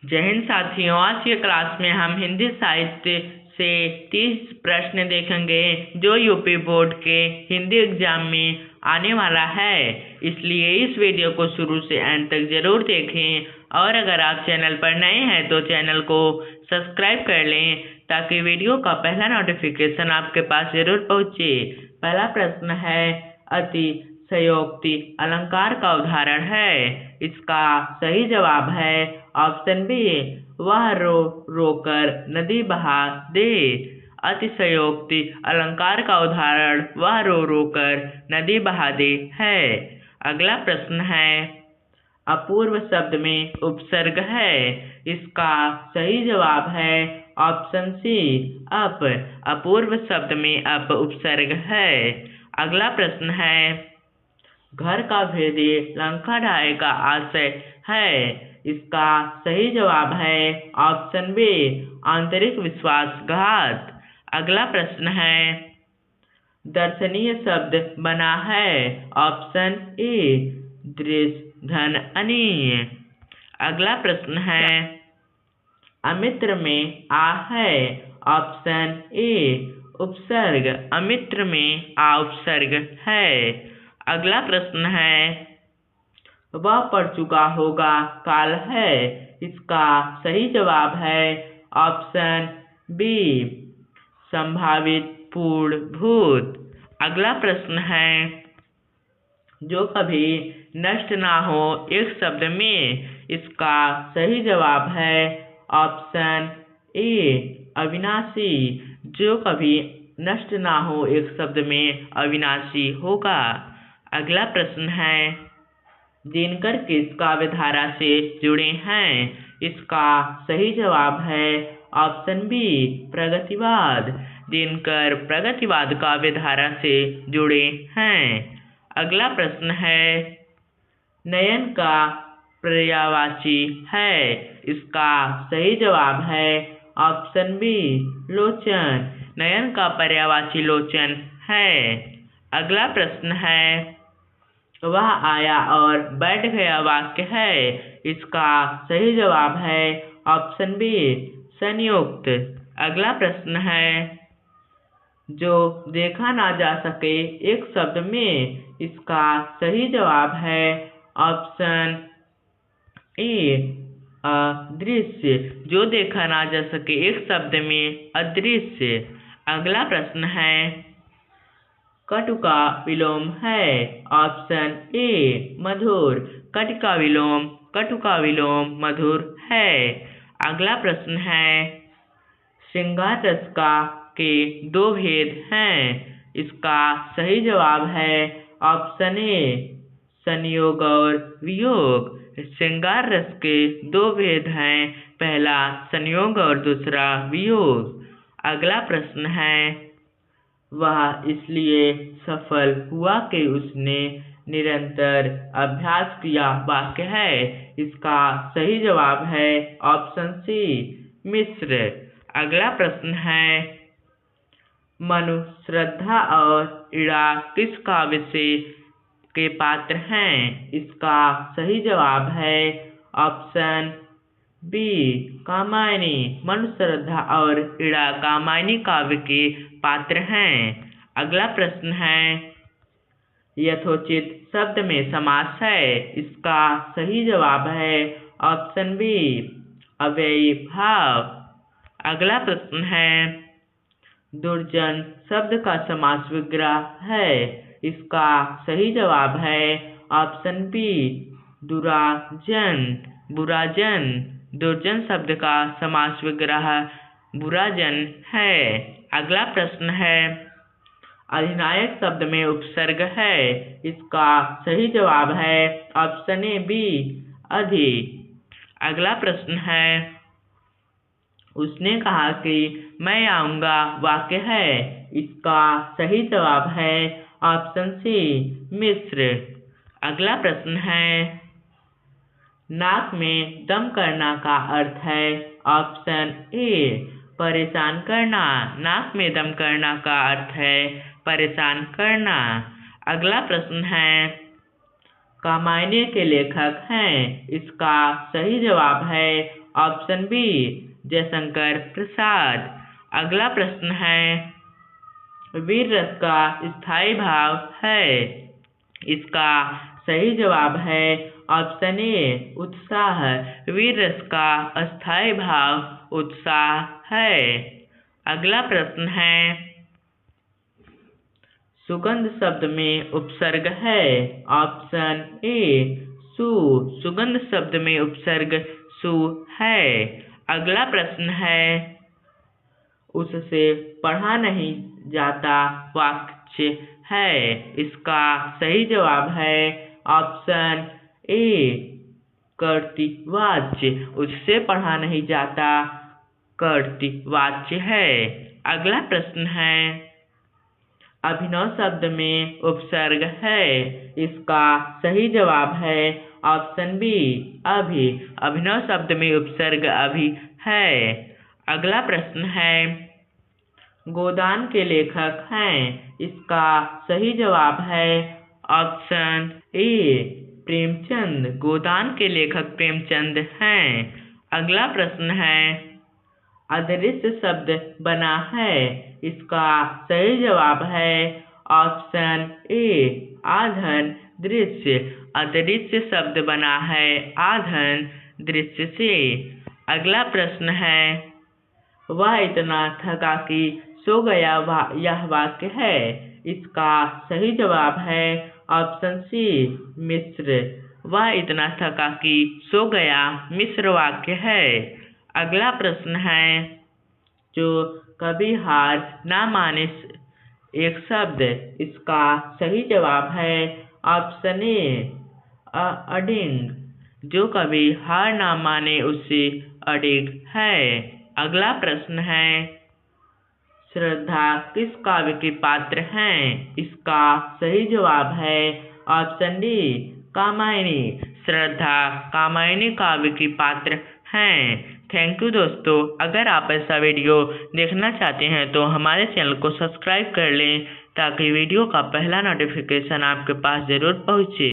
जय हिंद साथियों, आज के क्लास में हम हिंदी साहित्य से 30 प्रश्न देखेंगे जो यूपी बोर्ड के हिंदी एग्जाम में आने वाला है। इसलिए इस वीडियो को शुरू से एंड तक जरूर देखें और अगर आप चैनल पर नए हैं तो चैनल को सब्सक्राइब कर लें ताकि वीडियो का पहला नोटिफिकेशन आपके पास जरूर पहुंचे। पहला प्रश्न है, अति सयोक्ति अलंकार का उदाहरण है। इसका सही जवाब है ऑप्शन बी, वह रो रोकर नदी बहा दे। अतिशयोक्ति अलंकार का उदाहरण वह रो रोकर नदी बहा दे है। अगला प्रश्न है, अपूर्व शब्द में उपसर्ग है। इसका सही जवाब है ऑप्शन सी, अप। अपूर्व शब्द में अप उपसर्ग है। अगला प्रश्न है, घर का भेदी लंका ढाए का आशय है। इसका सही जवाब है ऑप्शन बी, आंतरिक विश्वासघात। अगला प्रश्न है, दर्शनीय शब्द बना है। ऑप्शन ए, दृश्य धन अनीय। अगला प्रश्न है, अमित्र में आ है। ऑप्शन ए, उपसर्ग। अमित्र में आ उपसर्ग है। अगला प्रश्न है, वह पढ़ चुका होगा काल है। इसका सही जवाब है ऑप्शन बी, संभावित पूर्ण भूत। अगला प्रश्न है, जो कभी नष्ट ना हो एक शब्द में। इसका सही जवाब है ऑप्शन ए, अविनाशी। जो कभी नष्ट ना हो एक शब्द में अविनाशी होगा। अगला प्रश्न है, दिनकर किस काव्यधारा से जुड़े हैं। इसका सही जवाब है ऑप्शन बी, प्रगतिवाद। दिनकर प्रगतिवाद काव्यधारा से जुड़े हैं। अगला प्रश्न है, नयन का पर्यायवाची है। इसका सही जवाब है ऑप्शन बी, लोचन। नयन का पर्यायवाची लोचन है। अगला प्रश्न है, वह आया और बैठ गया वाक्य है। इसका सही जवाब है ऑप्शन बी, संयुक्त। अगला प्रश्न है, जो देखा ना जा सके एक शब्द में। इसका सही जवाब है ऑप्शन ए, अदृश्य। जो देखा ना जा सके एक शब्द में अदृश्य। अगला प्रश्न है, कटु का विलोम है। Option A, Madhur. कट का विलोम कटु का विलोम मधुर है। अगला प्रश्न है, श्रृंगार रस का के दो भेद हैं। इसका सही जवाब है ऑप्शन ए, संयोग और वियोग। श्रृंगार रस के दो भेद हैं, पहला संयोग और दूसरा वियोग। अगला प्रश्न है, वह इसलिए सफल हुआ कि उसने निरंतर अभ्यास किया वाक्य है। इसका सही जवाब है ऑप्शन सी, मिश्र। अगला प्रश्न है, मनु, श्रद्धा और इड़ा किस काव्य से के पात्र हैं। इसका सही जवाब है ऑप्शन बी, कामायनी। मनु, श्रद्धा और इड़ा कामायनी काव्य के पात्र हैं। अगला प्रश्न है, यथोचित शब्द में समास है। इसका सही जवाब है ऑप्शन बी, अव्ययी भाव। अगला प्रश्न है, दुर्जन शब्द का समास विग्रह है। इसका सही जवाब है ऑप्शन बी, दुराजन। बुराजन। दुर्जन शब्द का समास विग्रह बुराजन है। अगला प्रश्न है, अधिनायक शब्द में उपसर्ग है। इसका सही जवाब है ऑप्शन ए, बी, अधि। अगला प्रश्न है, उसने कहा कि मैं आऊंगा वाक्य है। इसका सही जवाब है ऑप्शन सी, मिश्र। अगला प्रश्न है, नाक में दम करना का अर्थ है। ऑप्शन ए, परेशान करना। नाक में दम करना का अर्थ है परेशान करना। अगला प्रश्न है, कामायनी के लेखक हैं। इसका सही जवाब है ऑप्शन बी जयशंकर प्रसाद। अगला प्रश्न है, वीर रस का स्थायी भाव है। इसका सही जवाब है ऑप्शन ए उत्साह। वीर रस का अस्थायी भाव उत्साह है। अगला प्रश्न है, सुगंध शब्द में उपसर्ग है। ऑप्शन ए सु। सुगंध शब्द में उपसर्ग सु है। अगला प्रश्न है, उससे पढ़ा नहीं जाता वाक्य है। इसका सही जवाब है ऑप्शन ए कर्तृवाच्य। उससे पढ़ा नहीं जाता कर्तृवाच्य है। अगला प्रश्न है, अभिनव शब्द में उपसर्ग है। इसका सही जवाब है ऑप्शन बी अभि। अभिनव शब्द में उपसर्ग अभि है। अगला प्रश्न है, गोदान के लेखक हैं। इसका सही जवाब है ऑप्शन ए प्रेमचंद। गोदान के लेखक प्रेमचंद हैं। अगला प्रश्न है, अदृश्य शब्द बना है। इसका सही जवाब है ऑप्शन ए आधन दृश्य। अदृश्य शब्द बना है आधन दृश्य से। अगला प्रश्न है, वह इतना थका कि सो गया यह वाक्य है। इसका सही जवाब है ऑप्शन सी मिश्र। वह इतना थका कि सो गया मिश्र वाक्य है। अगला प्रश्न है, जो कभी हार ना माने एक शब्द। इसका सही जवाब है ऑप्शन ए अडिग। जो कभी हार ना माने उसे अडिग है। अगला प्रश्न है, श्रद्धा किस काव्य के पात्र हैं। इसका सही जवाब है ऑप्शन डी कामायनी। श्रद्धा कामायनी काव्य की पात्र हैं। थैंक यू दोस्तों। अगर आप ऐसा वीडियो देखना चाहते हैं तो हमारे चैनल को सब्सक्राइब कर लें ताकि वीडियो का पहला नोटिफिकेशन आपके पास ज़रूर पहुँचे।